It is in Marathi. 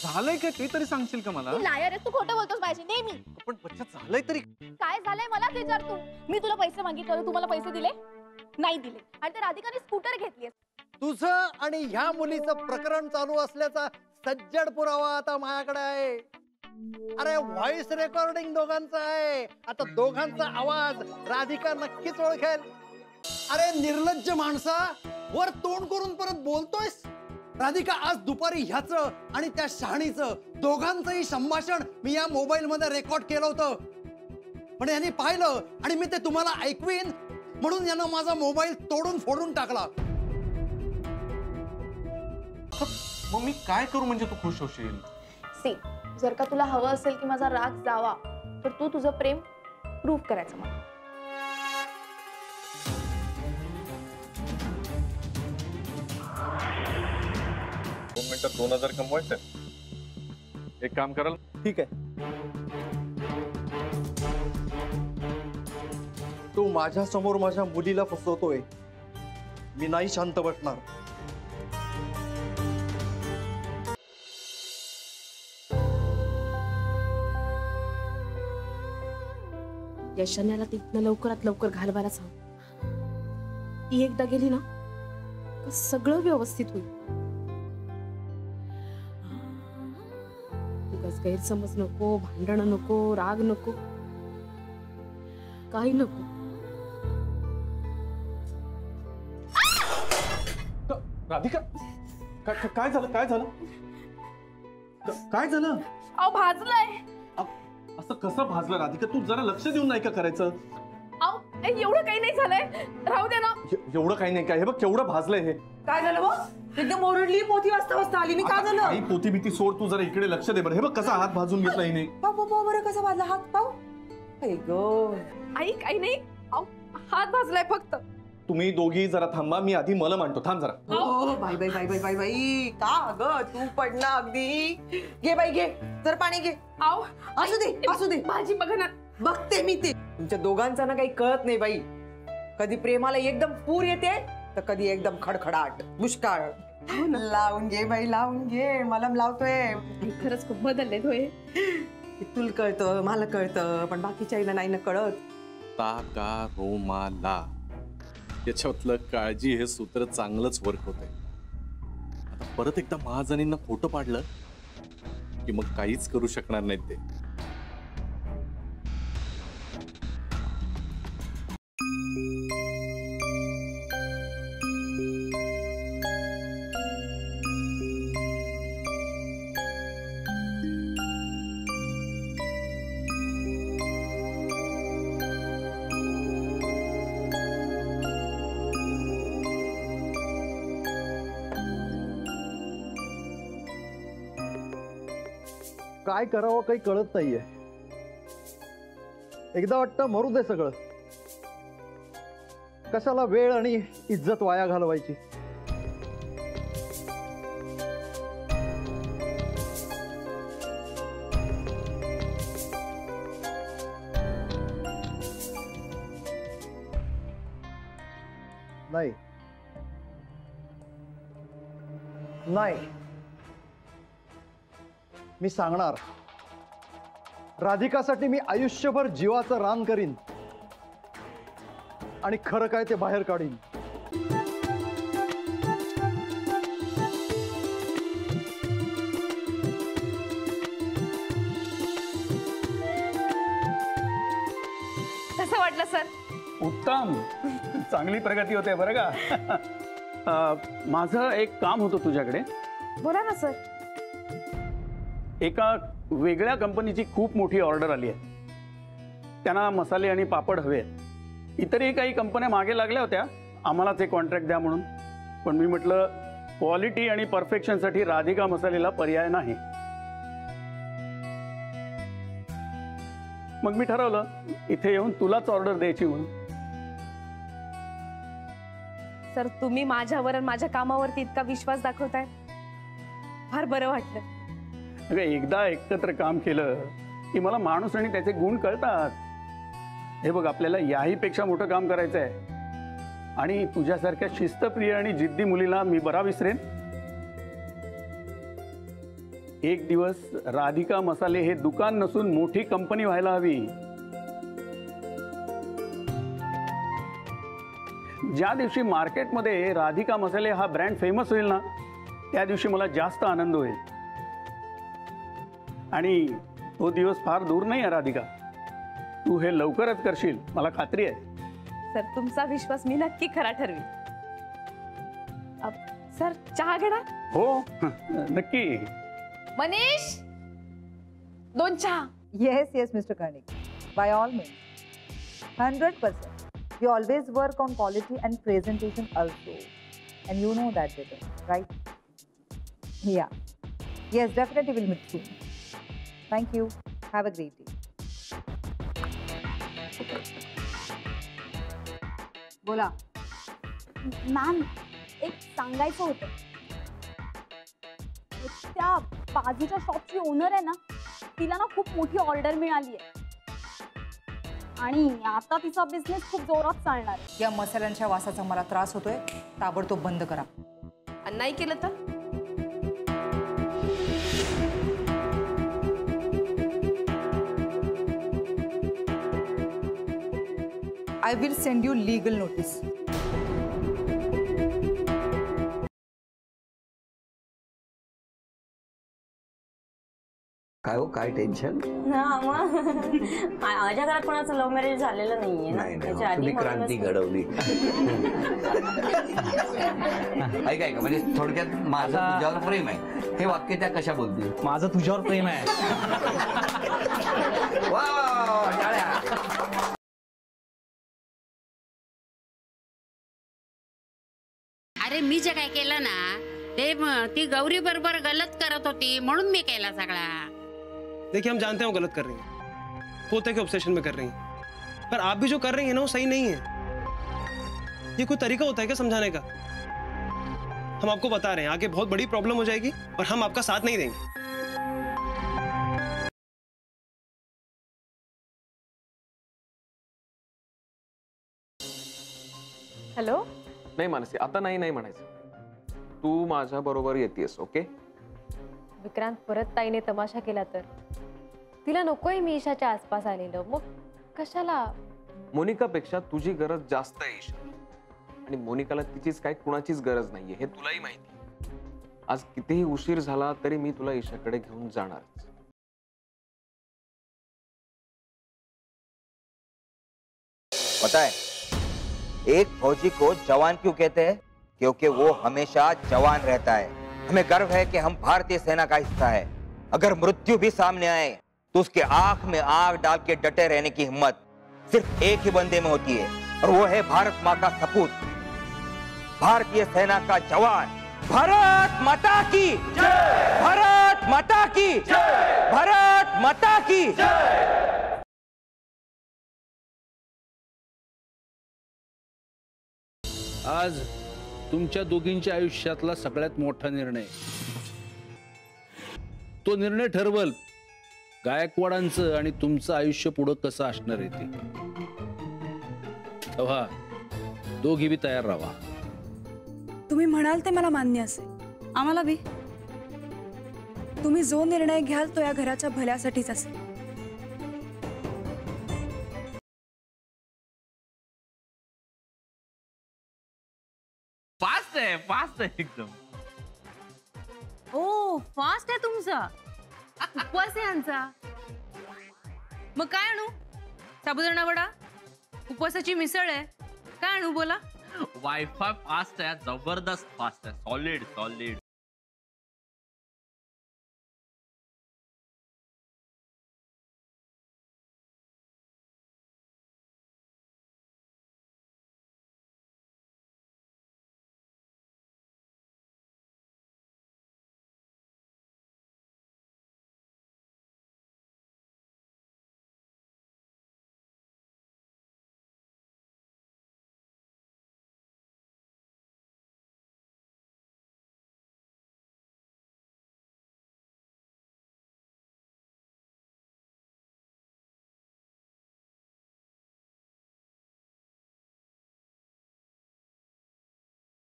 झालंय काय ते तरी सांगशील का मला? लायर आहेस तू, खोटं बोलतोस माझ्याशी नेहमी. पण बच्चा झालंय तरी काय झालंय मलाच विचार तू. मी तुला पैसे मागितले, तू मला पैसे दिले नाही दिले, आणि त्या राधिकाने स्कूटर घेतली. तुझं आणि ह्या मुलीचं प्रकरण चालू असल्याचा सज्जड पुरावा आता माझ्याकडे आहे. अरे व्हॉइस रेकॉर्डिंग दोघांचा आहे. आता दोघांचा आवाज राधिका नक्कीच ओळखेल. अरे निर्लज्ज माणसा, वर तोंड करून परत बोलतोयस. राधिका आज दुपारी ह्याचं आणि त्या शहाणीचं दोघांचंही संभाषण मी या मोबाईल मध्ये रेकॉर्ड केलं होतं. पण यांनी पाहिलं आणि मी ते तुम्हाला ऐकवीन म्हणून यानं माझा मोबाईल तोडून फोडून टाकला. मग मी काय करू म्हणजे तू खुश होशील? सी, जर का तुला हवं असेल की माझा राग जावा, तर तू तुझं प्रेम प्रूव्ह करायचं मला. दोन मिनिटात 2000 कमवायचे. एक काम कराल? ठीक आहे. तू माझ्या समोर माझ्या मुलीला फसवतोय. मी नाही शांत बसणार. यशन्याला तिथनं लवकरात लवकर घालवायला सांग. ती एकदा गेली ना तर सगळं व्यवस्थित होईल. उगाच गैरसमज नको, भांडण नको, राग नको, काही नको. राधिका, काय झालं? काय झालं? काय झालं? अहो भाजलंय. असं कसं भाजलं राधिका? तू जरा लक्ष देऊन नाही का करायचं? अहो एवढं काही नाही झालंय, राहू दे ना. एवढं काही नाही. काय हे बघ केवढं भाजलंय हे. काय झालं बघ? एकदम ओरडली, पोती वाजता आली मी. काय झालं? आई पोती भीती सोड, तू जरा इकडे लक्ष दे बरं. हे बघ कसा हात भाजून घेतला हिने. पाव बरं कसा भाजला हात. पाव आई काही नाही, अहो हात भाजलाय फक्त. तुम्ही दोघी जरा थांबा, मी आधी मला मांडतो. थांब जरा. बाई बाई बाई बाई बाई बाई, का ग तू पडला अगदी. घे बाई घे, जर पाणी घे. अहो असू दे माझी बघा ना. बघते मी ते. तुमच्या दोघांचा ना काही कळत नाही बाई. कधी प्रेमाला एकदम पूर येते तर कधी एकदम खडखडाट दुष्काळ. लावून घे बाई, लावून घे. मलम लावतोय. खरंच खूप बदलले होय. तुला कळतं, मला कळतं, पण बाकीच्या नाही ना कळत. ताका रोमाला याच्यातलं काळजी हे सूत्र चांगलंच वर्क होतंय. आता परत एकदा महाजनींना खोटं पाडलं की मग काहीच करू शकणार नाहीत ते. काय करावं काही कळत नाहीये. एकदा वाटतं मरू दे सगळं. कशाला वेळ आणि इज्जत वाया घालवायची. नाही नाही, मी सांगणार. राधिकासाठी मी आयुष्यभर जीवाचं रान करीन आणि खरं काय ते बाहेर काढीन. कसं वाटलं सर? उत्तम, चांगली प्रगती होते बरं का. माझं एक काम होतं तुझ्याकडे. बोला ना सर. एका वेगळ्या कंपनीची खूप मोठी ऑर्डर आली आहे. त्यांना मसाले आणि पापड हवे आहेत. इतरही काही कंपन्या मागे लागल्या होत्या आम्हालाच हे कॉन्ट्रॅक्ट द्या म्हणून. पण मी म्हटलं क्वालिटी आणि परफेक्शनसाठी राधिका मसालेला पर्याय नाही. मग मी ठरवलं इथे येऊन तुलाच ऑर्डर द्यायची म्हणून. सर तुम्ही माझ्यावर आणि माझ्या कामावरती इतका विश्वास दाखवताय, फार बरं वाटलं. अगं एकदा एकत्र काम केलं की मला माणूस आणि त्याचे गुण कळतात. हे बघ आपल्याला याही पेक्षा मोठं काम करायचं आहे आणि तुझ्यासारख्या शिस्तप्रिय आणि जिद्दी मुलीला मी बरा विसरेन. एक दिवस राधिका मसाले हे दुकान नसून मोठी कंपनी व्हायला हवी. ज्या दिवशी मार्केटमध्ये राधिका मसाले हा ब्रँड फेमस होईल ना, त्या दिवशी मला जास्त आनंद होईल. आणि तो दिवस फार दूर नाही आहे राधिका. तू हे लवकरच करशील, मला खात्री आहे. सर, तुमचा विश्वास मी नक्की खरा ठरवी. सर, चहा घेणार? हो नक्की. मनीष, 2 चहा. Yes, Mr. Karnik. By all means. 100%. We always work on quality and presentation also. And you know that better, right? Yeah. Yes, definitely we'll meet soon. Thank you. Have a great day. बोला. मॅम, एक सांगायचं होतं. त्या बाजूच्या शॉपची ओनर आहे ना, तिला ना खूप मोठी ऑर्डर मिळाली आहे आणि आता तिचा बिझनेस खूप जोरात चालणार आहे. या मसाल्यांच्या वासाचा मला त्रास होतोय, ताबडतोब बंद करा. आणि नाही केलं तर? I will send you legal notice. काय हो, काय टेन्शन? माझ्या घरात कोणाचं लव्ह मॅरेज झालेलं नाहीये ना. त्याच्या आधी तुम्ही क्रांती घडवली. ऐका ऐका, म्हणजे थोडक्यात माझं तुझ्यावर प्रेम आहे हे वाक्य त्या कशा बोलतील? माझं तुझ्यावर प्रेम आहे. वा वा वा वा, टाळ्या. अरे मी जे काय केलं ना ते ती गौरी बरोबर गलत करत होती म्हणून मी केला सगळा. देखिए, हम जानते हैं वो गलत कर रही हैं, पोते के ऑब्सेशन में कर रही हैं, पर आप भी जो कर रही हैं ना वो सही नहीं है. ये कोई तरीका होता है क्या समझाने का? हम आपको बता रहे हैं आगे बहुत बड़ी प्रॉब्लम हो जाएगी और हम आपका साथ नहीं देंगे. हॅलो. नाही मानसी, आता नाही म्हणायचं. तू माझ्या बरोबर येतेस, ओके? विक्रांत, परत ताईने तमाशा केला तर? तिला नकोय मी ईशाच्या आसपास आलेलं, मग कशाला? मोनिकापेक्षा तुझी गरज जास्त आहे ईशा, आणि मोनिकाला तिचीच काय कुणाचीच गरज नाहीये हे तुलाही माहिती. आज कितीही उशीर झाला तरी मी तुला ईशाकडे घेऊन जाणारच. पता है एक फौजी को जवान क्यों कहते हैं? क्योंकि वो हमेशा जवान रहता है. हमें गर्व है कि हम भारतीय सेना का हिस्सा है. अगर मृत्यु भी सामने आए तो उसके आंख में आग डाल के डटे रहने की हिम्मत सिर्फ एक ही बंदे में होती है, और वो है भारत माँ का सपूत, भारतीय सेना का जवान. भारत माता की जय! भारत माता की जय! भारत माता की जय! आज तुमच्या दोघींच्या आयुष्यातला सगळ्यात मोठा निर्णय. तो निर्णय ठरवल गायकवाडांचं आणि तुमचं आयुष्य पुढं कसं असणार आहे ते. तेव्हा दोघी बी तयार राहा. तुम्ही म्हणाल ते मला मान्य असेल. आम्हाला बी. तुम्ही जो निर्णय घ्याल तो या घराच्या भल्यासाठीच असेल. फास्ट आहे एकदम. ओ, फास्ट आहे तुमचा. उपवास आहे यांचा. मग काय आणू? साबुदाणा वडा, उपवासाची मिसळ आहे. काय आणू बोला? वायफाय फास्ट आहे, जबरदस्त फास्ट आहे. सॉलिड.